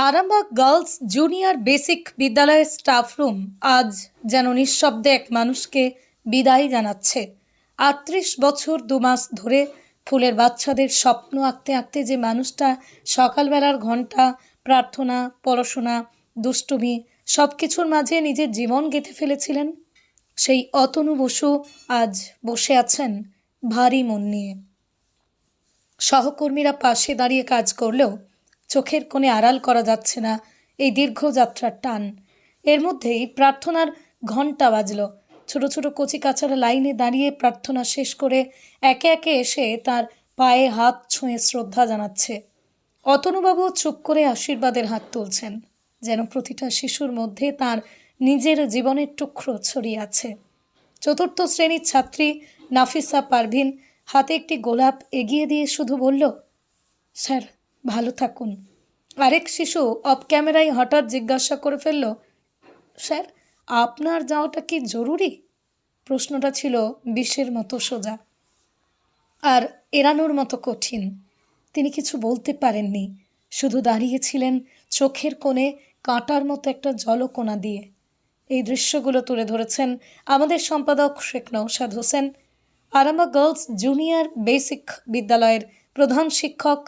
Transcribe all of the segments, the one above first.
Arambagh girls junior basic বিদ্যালয়ের staff room আজ যেন নিঃশব্দে এক মানুষকে বিদায় জানাচ্ছে। ৩৮ বছর ২ মাস ধরে ফুলের বাচ্চাদের স্বপ্ন আঁকতে আঁকতে যে মানুষটা সকালবেলার ঘন্টা, প্রার্থনা, পড়াশোনা, দুষ্টুমি সব কিছুর মাঝে নিজের জীবন গেঁথে ফেলেছিলেন, সেই অতনু বসু আজ বসে আছেন ভারী মন নিয়ে। সহকর্মীরা পাশে দাঁড়িয়ে কাজ করলেও চোখের কোণে আড়াল করা যাচ্ছে না এই দীর্ঘ যাত্রার টান। এর মধ্যেই প্রার্থনার ঘণ্টা বাজল। ছোট ছোট কচিকাচারা লাইনে দাঁড়িয়ে প্রার্থনা শেষ করে একে একে এসে তার পায়ে হাত ছুঁয়ে শ্রদ্ধা জানাচ্ছে। অতনুবাবু চুপ করে আশীর্বাদের হাত তুলছেন, যেন প্রতিটা শিশুর মধ্যে তার নিজের জীবনের টুকরো ছড়িয়ে আছে। চতুর্থ শ্রেণীর ছাত্রী নাফিসা পারভিন হাতে একটি গোলাপ এগিয়ে দিয়ে শুধু বলল, স্যার ভালো থাকুন। আরেক শিশু অফ ক্যামেরায় হঠাৎ জিজ্ঞাসা করে ফেলল, স্যার আপনার যাওয়াটা কি জরুরি? প্রশ্নটা ছিল বিষের মতো সোজা আর এড়ানোর মতো কঠিন। তিনি কিছু বলতে পারেননি, শুধু দাঁড়িয়েছিলেন চোখের কোণে কাঁটার মতো একটা জলকণা দিয়ে। এই দৃশ্যগুলো তুলে ধরেছেন আমাদের সম্পাদক Sheikh Naushad Hossain. Arambagh girls junior basic বিদ্যালয়ের প্রধান শিক্ষক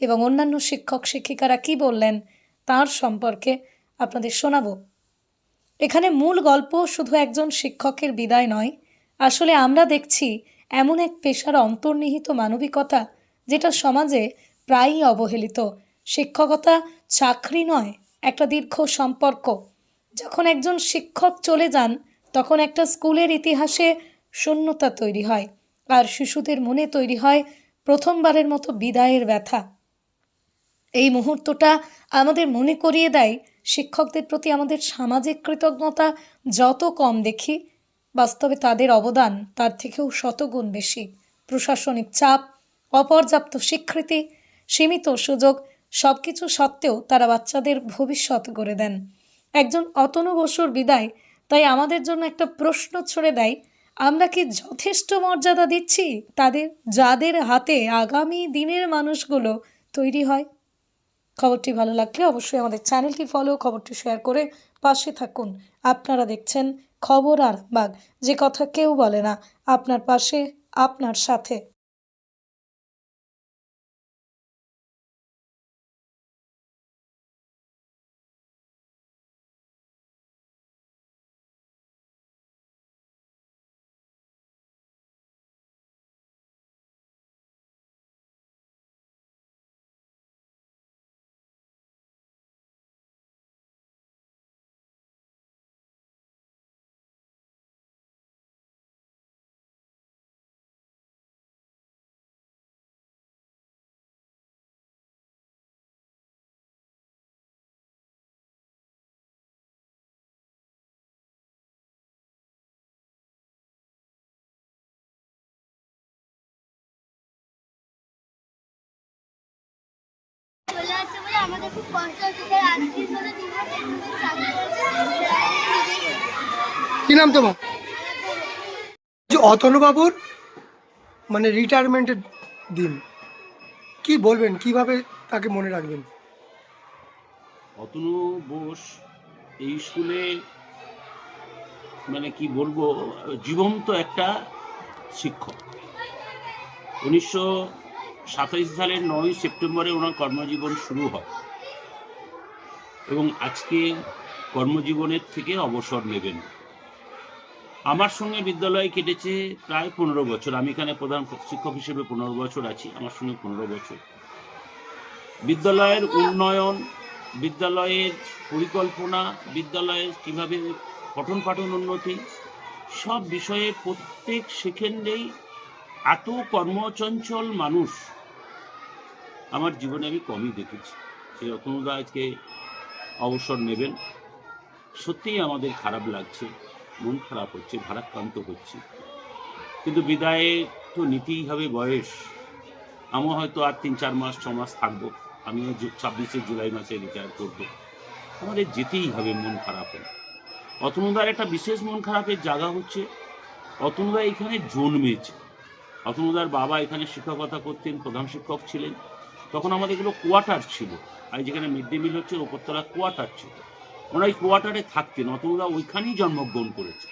এবং অন্যান্য শিক্ষক শিক্ষিকারা কি বললেন তার সম্পর্কে আপনাদের শোনাব। এখানে মূল গল্প শুধু একজন শিক্ষকের বিদায় নয়, আসলে আমরা দেখছি এমন এক পেশার অন্তর্নিহিত মানবিকতা যেটা সমাজে প্রায়ই অবহেলিত। শিক্ষকতা চাকরি নয়, একটা দীর্ঘ সম্পর্ক। যখন একজন শিক্ষক চলে যান তখন একটা স্কুলের ইতিহাসে শূন্যতা তৈরি হয়, আর শিশুদের মনে তৈরি হয় প্রথমবারের মতো বিদায়ের ব্যথা। এই মুহূর্তটা আমাদের মনে করিয়ে দেয় শিক্ষকদের প্রতি আমাদের সামাজিক কৃতজ্ঞতা যত কম দেখি, বাস্তবে তাদের অবদান তার থেকেও শতগুণ বেশি। প্রশাসনিক চাপ, অপর্যাপ্ত স্বীকৃতি, সীমিত সুযোগ সব কিছু সত্ত্বেও তারা বাচ্চাদের ভবিষ্যৎ গড়ে দেন। একজন অতনু বসুর বিদায় তাই আমাদের জন্য একটা প্রশ্ন ছুড়ে দেয়, আমরা কি যথেষ্ট মর্যাদা দিচ্ছি তাদের, যাদের হাতে আগামী দিনের মানুষগুলো তৈরি হয়? খবরটি ভালো লাগলে অবশ্যই আমাদের চ্যানেলটি ফলো, খবরটি শেয়ার করে পাশে থাকুন। আপনারা দেখছেন খবর আরামবাগ, যে কথা কেউ বলে না, আপনার পাশে, আপনার সাথে। চলে আসছে বলে আমাদের খুব কষ্ট হচ্ছে স্যার। ৩৮ বছর ২ মাস এতদিন চাকরি করেছে। কি নাম তোমার? যে অতনু বাবুর মানে রিটায়ারমেন্টের দিন, কি বলবেন, কিভাবে তাকে মনে রাখবেন? অতনু বোস এই স্কুলে মানে কি বলবো, জীবন্ত একটা শিক্ষক। ১৯২৭ সালের ৯ সেপ্টেম্বরে ওনার কর্মজীবন শুরু হয় এবং আজকে কর্মজীবনের থেকে অবসর নেবেন। আমার সঙ্গে বিদ্যালয়ে কেটেছে প্রায় ১৫ বছর। আমি এখানে প্রধান শিক্ষক হিসেবে ১৫ বছর আছি, আমার সঙ্গে ১৫ বছর। বিদ্যালয়ের উন্নয়ন, বিদ্যালয়ের পরিকল্পনা, বিদ্যালয়ের কীভাবে পঠন পাঠন উন্নতি, সব বিষয়ে প্রত্যেক সেকেন্ডেই এত কর্মচঞ্চল মানুষ আমার জীবনে আমি কমই দেখেছি। সেই অতনুদা আজকে অবসর নেবেন, সত্যিই আমাদের খারাপ লাগছে, মন খারাপ হচ্ছে, ভারাক্রান্ত হচ্ছে। কিন্তু বিদায়ে তো নিতেই হবে, বয়স। আমি হয়তো আর ৩-৪ মাস ৬ মাস থাকবো, আমিও ২৬শে জুলাই মাসে রিটায়ার করব। আমাদের যেতেই হবে, মন খারাপ হলে। অতনুদার একটা বিশেষ মন খারাপের জায়গা হচ্ছে, অতনুদা এখানে জন্মেছে। অতনুদার বাবা এখানে শিক্ষকতা করতেন, প্রধান শিক্ষক ছিলেন। তখন আমাদের এগুলো কোয়ার্টার ছিল, আর যেখানে মিড ডে মিল হচ্ছে ওপরতলা কোয়ার্টার ছিল। ওরা এই কোয়ার্টারে থাকতেন, অতনুদা ওইখানেই জন্মগ্রহণ করেছে।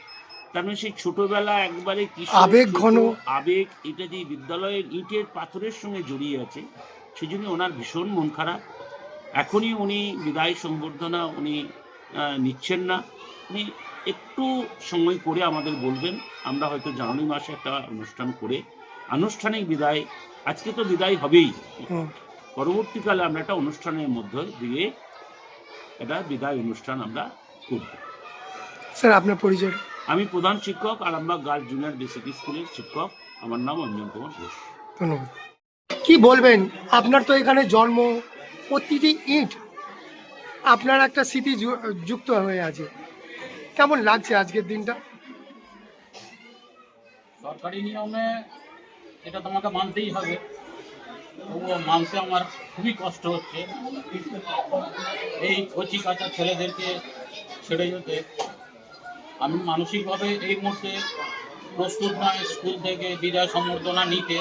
তার মানে সেই ছোটবেলা একবারে আবেগ ঘন। আবেগ, এটা যে বিদ্যালয়ের ইটের পাথরের সঙ্গে জড়িয়ে আছে, সেই জন্য ওনার ভীষণ মন খারাপ। এখনই উনি বিদায় সংবর্ধনা উনি নিচ্ছেন না, উনি একটু সময় করে আমাদের বলবেন। আমরা হয়তো জানুয়ারি মাসে একটা অনুষ্ঠান করে আনুষ্ঠানিক বিদায়, আজকে তো বিদায় হবেই, পরবর্তীকালে আমরা একটা অনুষ্ঠানের মধ্যে দিয়ে একটা বিদায় অনুষ্ঠান আমরা করব। স্যার আপনার পরিচয়? আমি প্রধান শিক্ষক, আরামবাগ গার্লস জুনিয়র বেসিক স্কুলের শিক্ষক। আমার নাম অঞ্জন কুমার ঘোষ। ধন্যবাদ। কি বলবেন, আপনার তো এখানে জন্ম, প্রতিটি ইট আপনার একটা স্মৃতি যুক্ত হয়ে আছে, কেমন লাগছে আজকের দিনটা? সরকারি নিয়মে এটা তোমাকে মানতেই হবে, তবুও মানতে আমার খুবই কষ্ট হচ্ছে। এই কচি কাঁচা ছেলেদেরকে ছেড়ে যেতে আমি মানসিকভাবে এই মুহূর্তে প্রস্তুত নয় স্কুল থেকে বিদায় সম্বর্ধনা নিতে।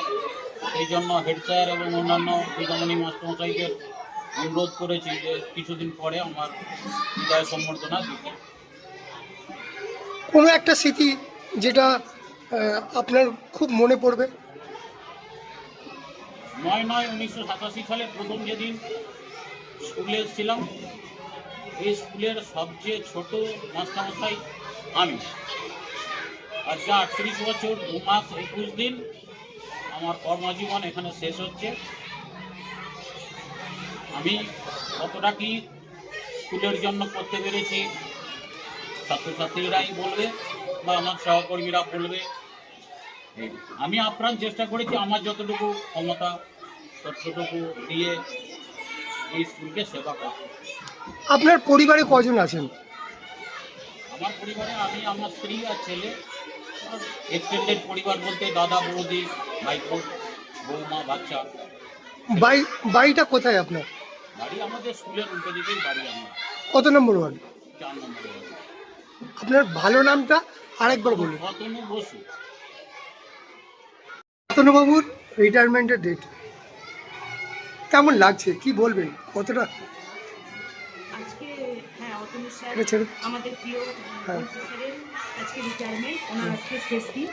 এই জন্য হেড স্যার এবং অন্যান্য বিদ্যামণি মাস্টারমশাইদের অনুরোধ করেছি যে কিছুদিন পরে আমার বিদায় সম্বর্ধনা দিতে। কোনো একটা স্মৃতি যেটা আপনার খুব মনে পড়বে? 9/9/1987 সালে প্রথম যেদিন স্কুলে এসেছিলাম, এই স্কুলের সবচেয়ে ছোট মাস্টারমশাই আমি। আজকে 38 বছর 2 মাস 21 দিন আমার কর্মজীবন এখানে শেষ হচ্ছে। আমি কতটা কি স্কুলের জন্য করতে পেরেছি ছাত্রছাত্রীরাই বলবে বা আমার সহকর্মীরা বলবে। আমি আপ্রাণ চেষ্টা করেছি আমার যতটুকু ক্ষমতা ততটুকু দিয়ে এই স্কুলকে সেবা করা। আপনার পরিবারে কজন আছেন? আমার পরিবারে আমি, আমার স্ত্রী আর ছেলে। এক্সটেন্ডেড পরিবার বলতে দাদা, বৌদি, ভাইপো, বৌমা, বাচ্চা। বাড়িটা কোথায় আপনার? বাড়ি আমাদের স্কুলের উল্টো দিকেই বাড়ি আমার। কত নম্বর ওয়ার্ড? 4 নম্বর ওয়ার্ড। আপনার ভালো নামটা আরেকবার বলুন। অতনু বসু। অতনুবাবুর রিটায়ারমেন্টের ডেট কেমন লাগছে, কি বলবেন, কতটা? আজকে হ্যাঁ, অতনু স্যার এটা ছেড়ে আমাদের প্রিয় হ্যাঁ। স্যারের আজকে রিটায়ারমেন্ট, ওনার আজকে শেষ দিন।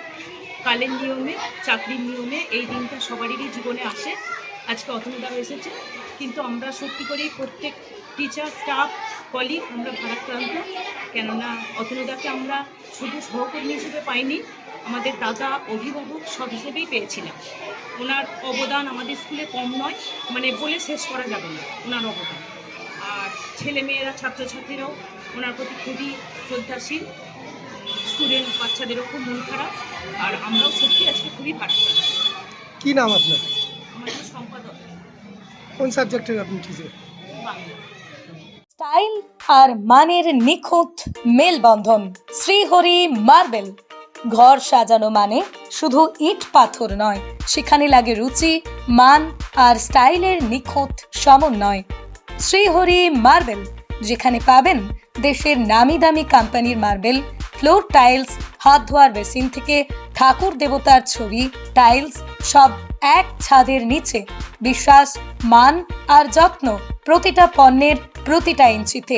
কালের নিয়মে, চাকরির নিয়মে এই দিনটা সবারই জীবনে আসে। আজকে অতনুদাও এসেছে, কিন্তু আমরা সত্যি করেই প্রত্যেক টিচার, স্টাফ, কলিগ আমরা ভারাক্রান্ত। কেননা অতনুদাকে আমরা শুধু সহকর্মী হিসেবে পাইনি, আমাদের দাদা, অভিভাবক সব হিসেবেই পেয়েছিলাম। ওনার অবদান আমাদের স্কুলে কম নয়, মানে বলে শেষ করা যাবে না ওনার অবদান। আর ছেলেমেয়েরা, ছাত্রছাত্রীরাও ওনার প্রতি খুবই শ্রদ্ধাশীল। স্টুডেন্ট বাচ্চাদেরও খুব মন খারাপ, আর আমরাও সত্যি আজকে খুবই ভারাক্রান্ত। কি নাম আপনার? আমাদের সম্পাদক কোন সাবজেক্টের আপনি টিচার? বাংলা। স্টাইল আর মানের নিখুঁত মেলবন্ধন। শ্রীহরি মার্বেল। ঘর সাজানো মানে শুধু ইট পাথর নয়, সেখানে লাগে রুচি, মান আর স্টাইলের নিখুঁত সমন্বয়। শ্রীহরি মার্বেল, যেখানে পাবেন দেশের নামি দামি কোম্পানির মার্বেল, ফ্লোর টাইলস, হাত ধোয়ার বেসিন থেকে ঠাকুর দেবতার ছবি, টাইলস সব এক ছাদের নিচে। বিশ্বাস, মান আর যত্ন প্রতিটা পণ্যের প্রতিটা ইঞ্চিতে।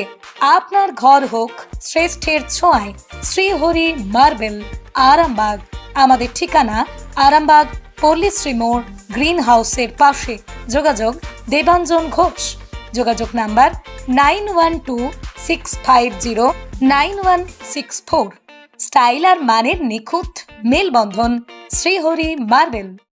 আপনার ঘর হোক শ্রেষ্ঠের ছোঁয়ায়। শ্রীহরি মার্বেল, আরামবাগ। আমাদের ঠিকানা আরামবাগ পল্লীশ্রী মোড়, গ্রিন হাউসের পাশে। যোগাযোগ দেবাঞ্জন ঘোষ। যোগাযোগ নাম্বার 9126509164। স্টাইল আর মানের নিখুঁত মেলবন্ধন। শ্রীহরি মার্বেল।